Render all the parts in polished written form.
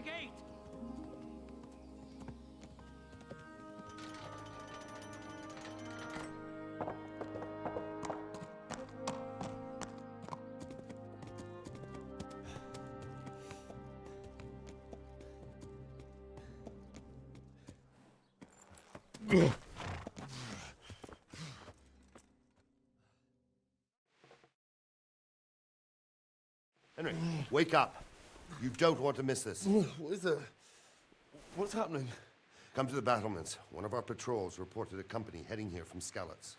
gate! Henry, wake up. You don't want to miss this. What is it? What's happening? Come to the battlements. One of our patrols reported a company heading here from Skalitz.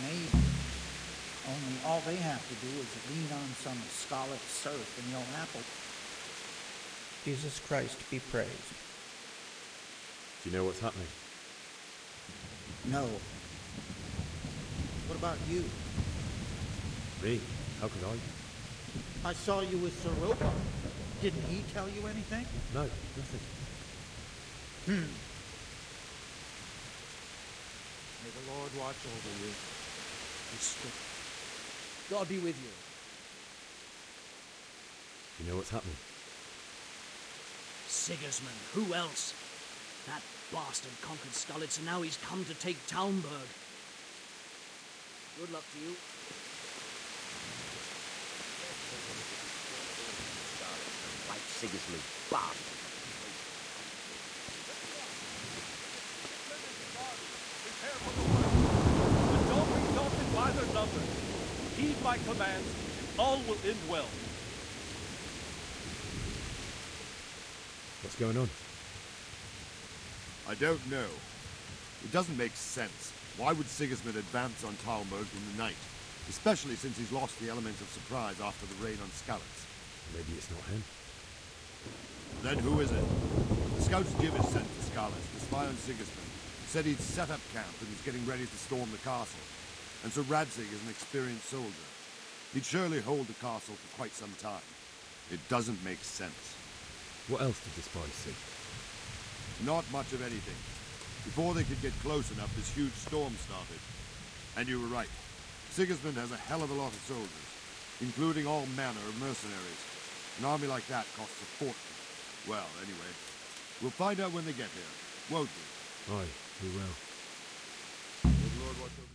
Maybe. Only all they have to do is lean on some scarlet syrup and you'll apple. Jesus Christ be praised. Do you know what's happening? No. What about you? Me? How could I? I saw you with Soropa. Didn't he tell you anything? No, nothing. May the Lord watch over you. Be strict. God be with you. Do you know what's happening? Sigismund, who else? That bastard conquered Skalitz, and now he's come to take Talmberg. Good luck to you. Like Sigismund, bastard. But don't be daunted by their numbers. Heed my commands, all will end well. What's going on? I don't know. It doesn't make sense. Why would Sigismund advance on Talmberg in the night? Especially since he's lost the element of surprise after the raid on Skalitz. Maybe it's not him. Then who is it? The scouts Jivis sent to Skalitz to spy on Sigismund. Said he'd set up camp and was getting ready to storm the castle. And so Radzig is an experienced soldier. He'd surely hold the castle for quite some time. It doesn't make sense. What else did the spies see? Not much of anything. Before they could get close enough, this huge storm started. And you were right. Sigismund has a hell of a lot of soldiers, including all manner of mercenaries. An army like that costs a fortune. Well, anyway, we'll find out when they get here, won't we? Aye, we will. Good Lord, watch over you.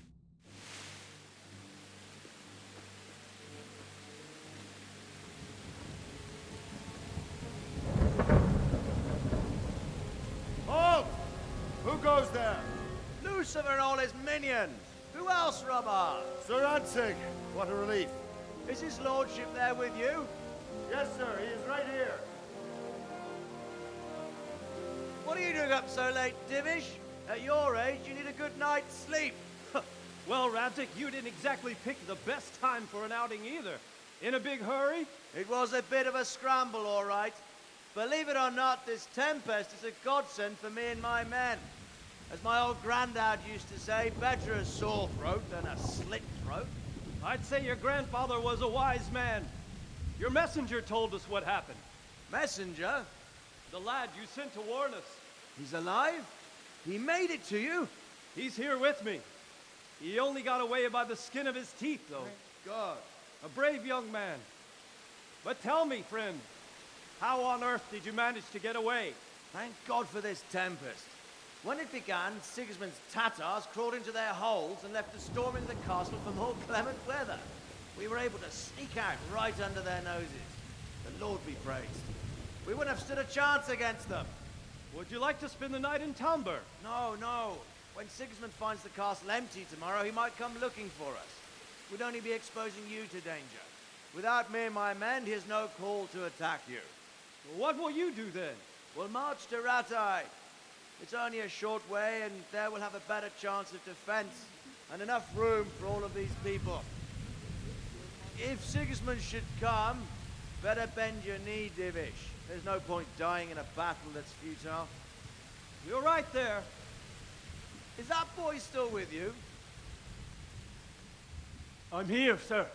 Halt! Who goes there? Lucifer and all his minions. Who else, Robert? Sir Radzig. What a relief. Is his lordship there with you? Yes, sir. He is right here. What are you doing up so late, Divish? At your age, you need a good night's sleep. Well, Radzig, you didn't exactly pick the best time for an outing either. In a big hurry? It was a bit of a scramble, all right. Believe it or not, this tempest is a godsend for me and my men. As my old granddad used to say, better a sore throat than a slit throat. I'd say your grandfather was a wise man. Your messenger told us what happened. Messenger? The lad you sent to warn us. He's alive? He made it to you? He's here with me. He only got away by the skin of his teeth, though. Thank God. A brave young man. But tell me, friend, how on earth did you manage to get away? Thank God for this tempest. When it began, Sigismund's Tatars crawled into their holes and left us storming the castle for more clement weather. We were able to sneak out right under their noses. The Lord be praised. We wouldn't have stood a chance against them. Would you like to spend the night in Talmberg? No, no. When Sigismund finds the castle empty tomorrow, he might come looking for us. We'd only be exposing you to danger. Without me and my men, he has no call to attack you. What will you do then? We'll march to Ratai. It's only a short way, and there we'll have a better chance of defense and enough room for all of these people. If Sigismund should come, Better bend your knee, Divish. There's no point dying in a battle that's futile. You're right there. Is that boy still with you? I'm here, sir.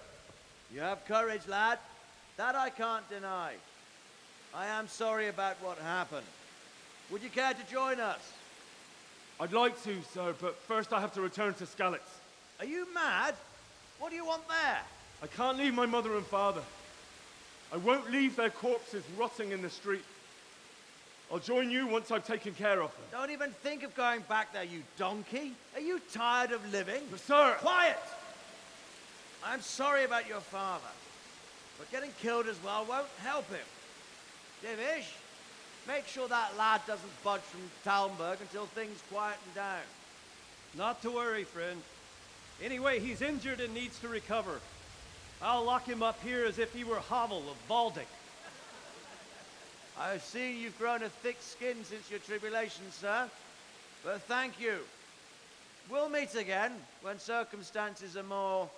You have courage, lad. That I can't deny. I am sorry about what happened. Would you care to join us? I'd like to, sir, but first I have to return to Skalitz. Are you mad? What do you want there? I can't leave my mother and father. I won't leave their corpses rotting in the street. I'll join you once I've taken care of them. Don't even think of going back there, you donkey. Are you tired of living? But sir! Quiet! I'm sorry about your father, but getting killed as well won't help him. Divish, make sure that lad doesn't budge from Talmberg until things quieten down. Not to worry, friend. Anyway, he's injured and needs to recover. I'll lock him up here as if he were Havel of Baldic. I've seen you've grown a thick skin since your tribulation, sir. But thank you. We'll meet again when circumstances are more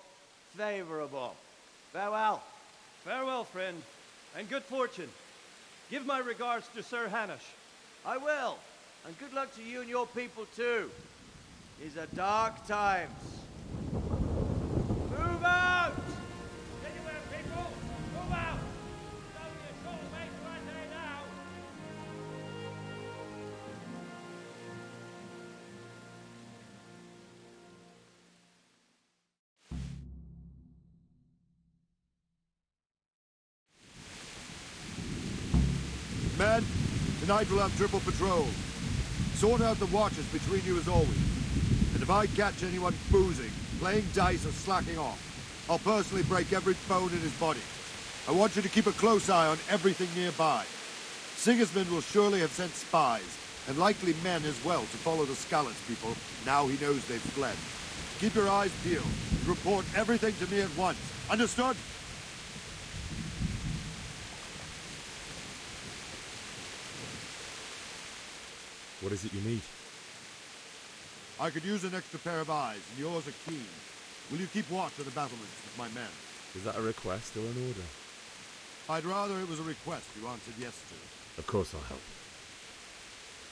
favorable. Farewell. Farewell, friend, and good fortune. Give my regards to Sir Hanush. I will. And good luck to you and your people, too. These are dark times. Move out! Anywhere, people! Move out! It's only a short way to our day now. Men, tonight we'll have triple patrol. Sort out the watches between you as always. And if I catch anyone boozing, playing dice or slacking off, I'll personally break every bone in his body. I want you to keep a close eye on everything nearby. Sigismund will surely have sent spies, and likely men as well, to follow the Skalitz people now he knows they've fled. Keep your eyes peeled and report everything to me at once. Understood? What is it you need? I could use an extra pair of eyes, and yours are keen. Will you keep watch of the battlements with my men? Is that a request or an order? I'd rather it was a request you answered yes to. Of course I'll help.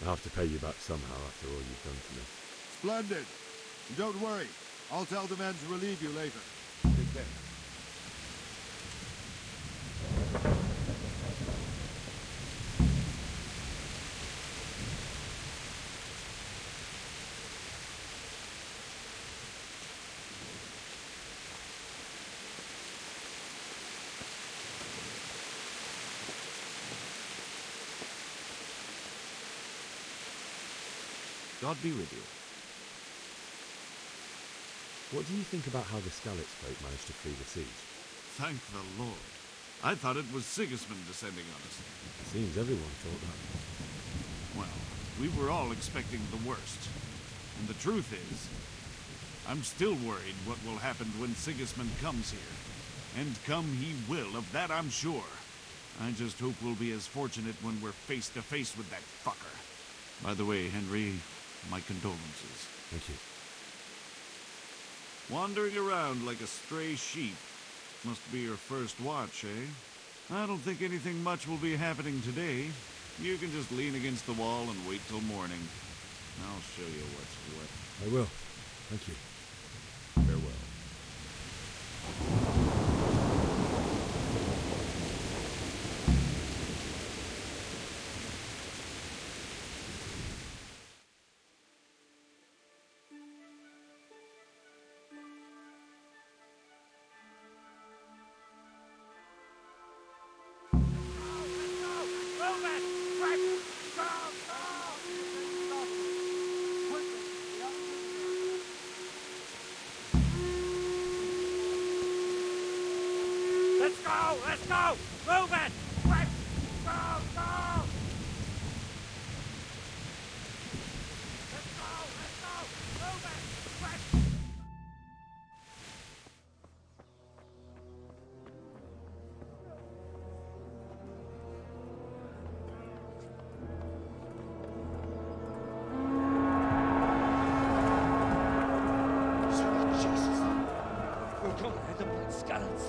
I'll have to pay you back somehow after all you've done to me. Splendid. And don't worry. I'll tell the men to relieve you later. Take care. God be with you. What do you think about how the Skalitz folk managed to flee the siege? Thank the Lord. I thought it was Sigismund descending on us. It seems everyone thought that. Well, we were all expecting the worst. And the truth is, I'm still worried what will happen when Sigismund comes here. And come he will, of that I'm sure. I just hope we'll be as fortunate when we're face to face with that fucker. By the way, Henry, my condolences. Thank you. Wandering around like a stray sheep. Must be your first watch, eh? I don't think anything much will be happening today. You can just lean against the wall and wait till morning. I'll show you what's what. I will. Thank you. Farewell. Let's go! Let's go! Move it! Quick! Go! Go! Let's go! Let's go! Move it! Quick! Sweet Jesus. We're going to head up like Skalitz.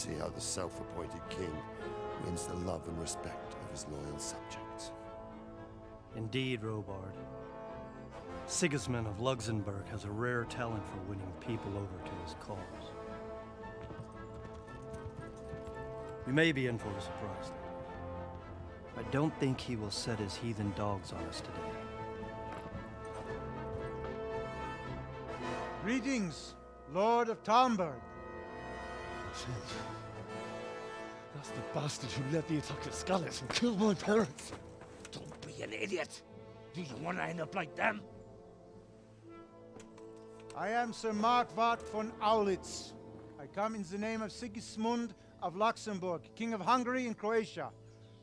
see how the self-appointed king wins the love and respect of his loyal subjects. Indeed, Robard. Sigismund of Luxembourg has a rare talent for winning people over to his cause. We may be in for a surprise, though. I don't think he will set his heathen dogs on us today. Greetings, Lord of Talmberg. That's the bastard who led the attack at Scarlet and killed my parents. Don't be an idiot. Do you want to end up like them? I am Sir Markwart von Aulitz. I come in the name of Sigismund of Luxembourg, King of Hungary and Croatia,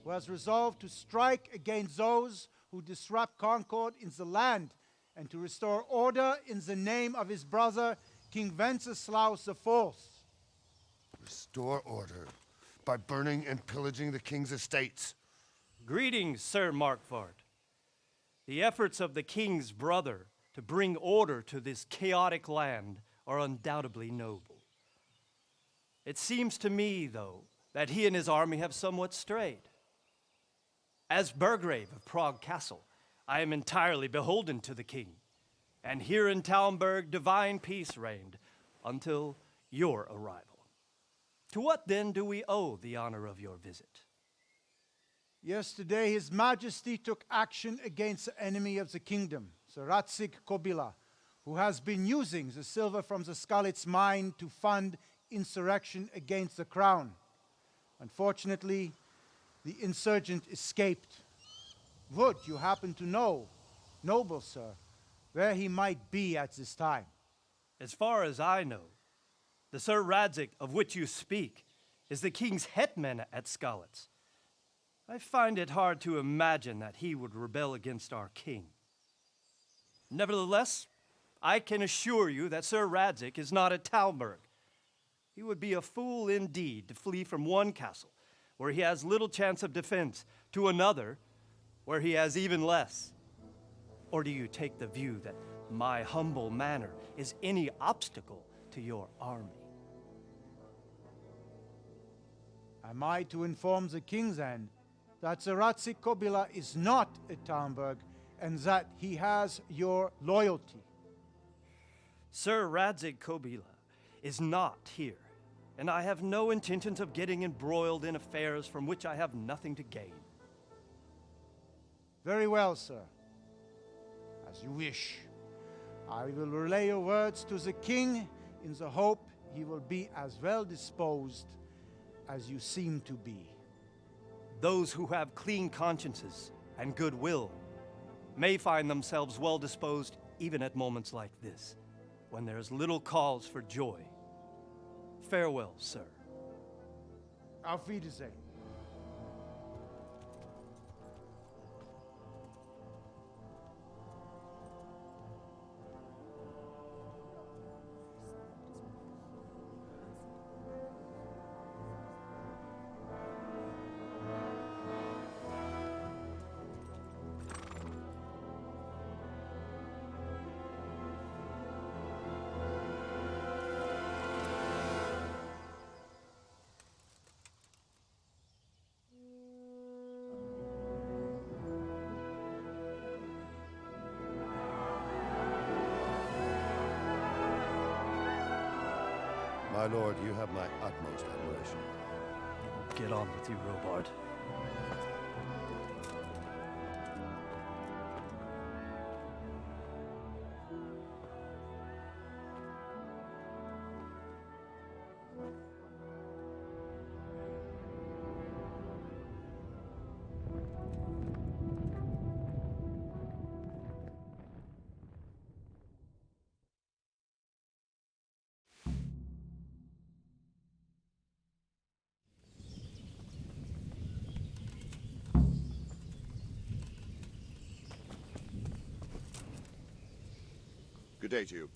who has resolved to strike against those who disrupt concord in the land and to restore order in the name of his brother, King Wenceslaus IV. Restore order by burning and pillaging the king's estates. Greetings, Sir Markwart. The efforts of the king's brother to bring order to this chaotic land are undoubtedly noble. It seems to me, though, that he and his army have somewhat strayed. As Burgrave of Prague Castle, I am entirely beholden to the king, and here in Talmberg divine peace reigned until your arrival. To what then do we owe the honor of your visit? Yesterday, His Majesty took action against the enemy of the kingdom, Sir Radzig Kobyla, who has been using the silver from the Skalitz mine to fund insurrection against the crown. Unfortunately, the insurgent escaped. Would you happen to know, noble sir, where he might be at this time? As far as I know, the Sir Radzig of which you speak is the king's hetman at Skalitz. I find it hard to imagine that he would rebel against our king. Nevertheless, I can assure you that Sir Radzig is not at Talmberg. He would be a fool indeed to flee from one castle, where he has little chance of defense, to another, where he has even less. Or do you take the view that my humble manner is any obstacle to your army? Am I to inform the king then that Sir Radzig Kobyla is not at Talmberg and that he has your loyalty? Sir Radzig Kobyla is not here, and I have no intentions of getting embroiled in affairs from which I have nothing to gain. Very well, sir. As you wish. I will relay your words to the king in the hope he will be as well disposed as you seem to be. Those who have clean consciences and goodwill may find themselves well disposed even at moments like this, when there is little cause for joy. Farewell, sir. Auf Wiedersehen. My lord, you have my utmost admiration. Get on with you, Robard. Good day to you.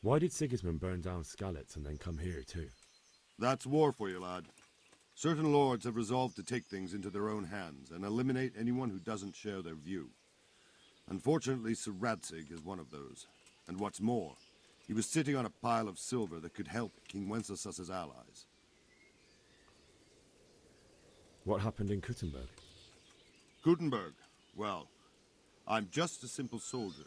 Why did Sigismund burn down Skalitz and then come here too? That's war for you, lad. Certain lords have resolved to take things into their own hands and eliminate anyone who doesn't share their view. Unfortunately, Sir Radzig is one of those, And what's more, he was sitting on a pile of silver that could help King Wenceslas's allies. What happened in Kuttenberg? Kuttenberg? Well, I'm just a simple soldier,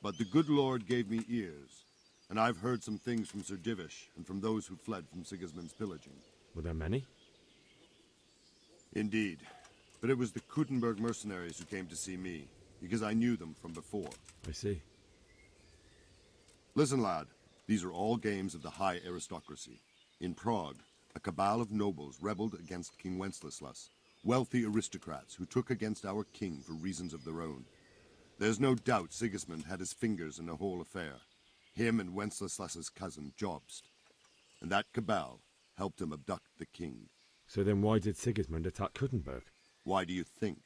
but the good Lord gave me ears, and I've heard some things from Sir Divish and from those who fled from Sigismund's pillaging. Were there many? Indeed, but it was the Kuttenberg mercenaries who came to see me, because I knew them from before. I see. Listen, lad, these are all games of the high aristocracy. In Prague, a cabal of nobles rebelled against King Wenceslas, wealthy aristocrats who took against our king for reasons of their own. There's no doubt Sigismund had his fingers in the whole affair. Him and Wenceslas's cousin, Jobst. And that cabal helped him abduct the king. So then why did Sigismund attack Kuttenberg? Why do you think?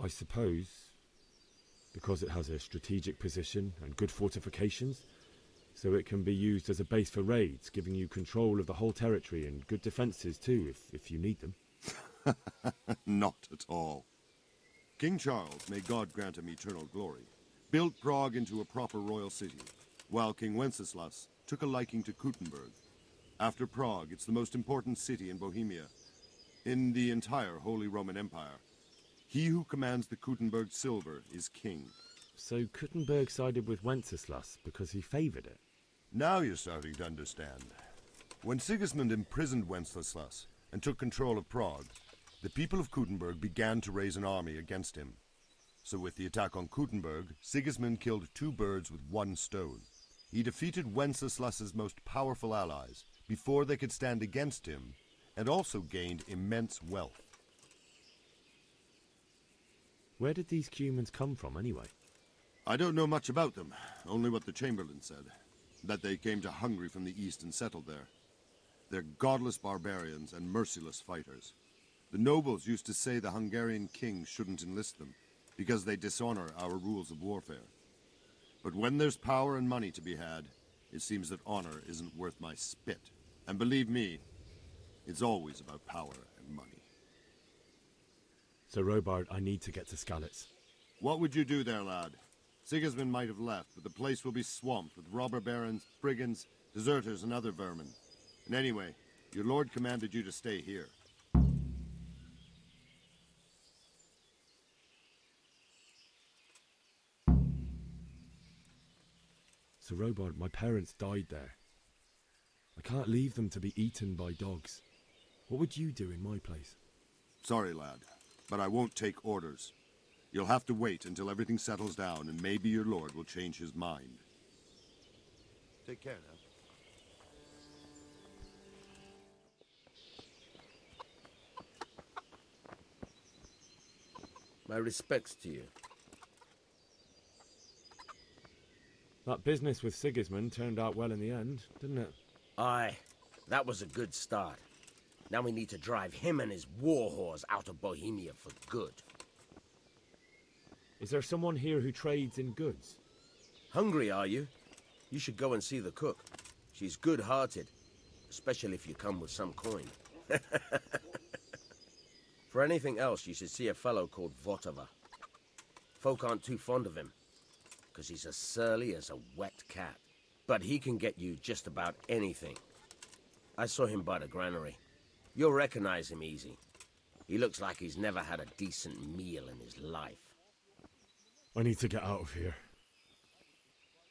I suppose because it has a strategic position and good fortifications, so it can be used as a base for raids, giving you control of the whole territory and good defences too, if you need them. Not at all. King Charles, may God grant him eternal glory, built Prague into a proper royal city, while King Wenceslas took a liking to Kuttenberg. After Prague, it's the most important city in Bohemia, in the entire Holy Roman Empire. He who commands the Kuttenberg silver is king. So Kuttenberg sided with Wenceslas because he favoured it? Now you're starting to understand. When Sigismund imprisoned Wenceslas and took control of Prague, the people of Kuttenberg began to raise an army against him. So with the attack on Kuttenberg, Sigismund killed two birds with one stone. He defeated Wenceslas's most powerful allies before they could stand against him, and also gained immense wealth. Where did these humans come from anyway? I don't know much about them, only what the Chamberlain said. That they came to Hungary from the east and settled there. They're godless barbarians and merciless fighters. The nobles used to say the Hungarian king shouldn't enlist them, because they dishonor our rules of warfare. But when there's power and money to be had, it seems that honor isn't worth my spit. And believe me, it's always about power and money. So Robard, I need to get to Skalitz. What would you do there, lad? Sigismund might have left, but the place will be swamped with robber barons, brigands, deserters, and other vermin. And anyway, your lord commanded you to stay here. So Robard, my parents died there. I can't leave them to be eaten by dogs. What would you do in my place? Sorry, lad, but I won't take orders. You'll have to wait until everything settles down, and maybe your lord will change his mind. Take care now. My respects to you. That business with Sigismund turned out well in the end, didn't it? Aye, that was a good start. Now we need to drive him and his war whores out of Bohemia for good. Is there someone here who trades in goods? Hungry, are you? You should go and see the cook. She's good-hearted, especially if you come with some coin. For anything else, you should see a fellow called Votava. Folk aren't too fond of him, because he's as surly as a wet cat. But he can get you just about anything. I saw him by the granary. You'll recognize him easy. He looks like he's never had a decent meal in his life. I need to get out of here.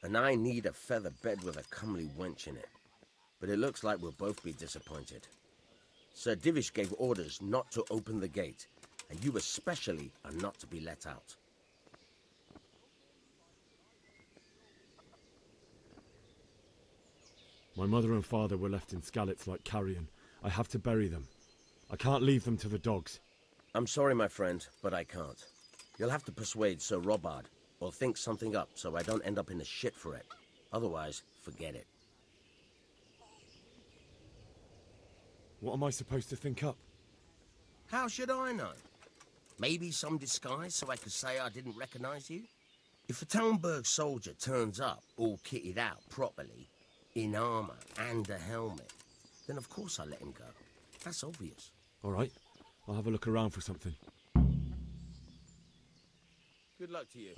And I need a feather bed with a comely wench in it. But it looks like we'll both be disappointed. Sir Divish gave orders not to open the gate, and you especially are not to be let out. My mother and father were left in Skalitz like carrion. I have to bury them. I can't leave them to the dogs. I'm sorry, my friend, but I can't. You'll have to persuade Sir Robard, or think something up so I don't end up in the shit for it. Otherwise, forget it. What am I supposed to think up? How should I know? Maybe some disguise so I could say I didn't recognize you? If a Talmberg soldier turns up all kitted out properly, in armor and a helmet, then of course I let him go. That's obvious. All right. I'll have a look around for something. Good luck to you.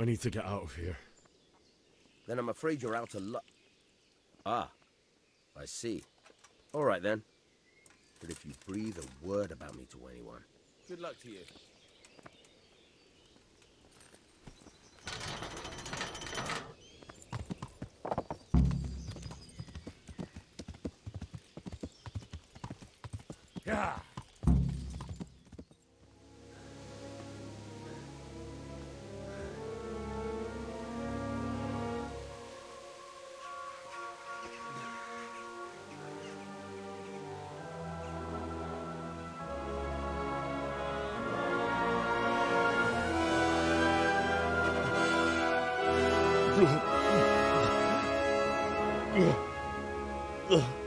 I need to get out of here. Then I'm afraid you're out of luck. Ah, I see. All right then. But if you breathe a word about me to anyone, good luck to you. Yeah. Ugh.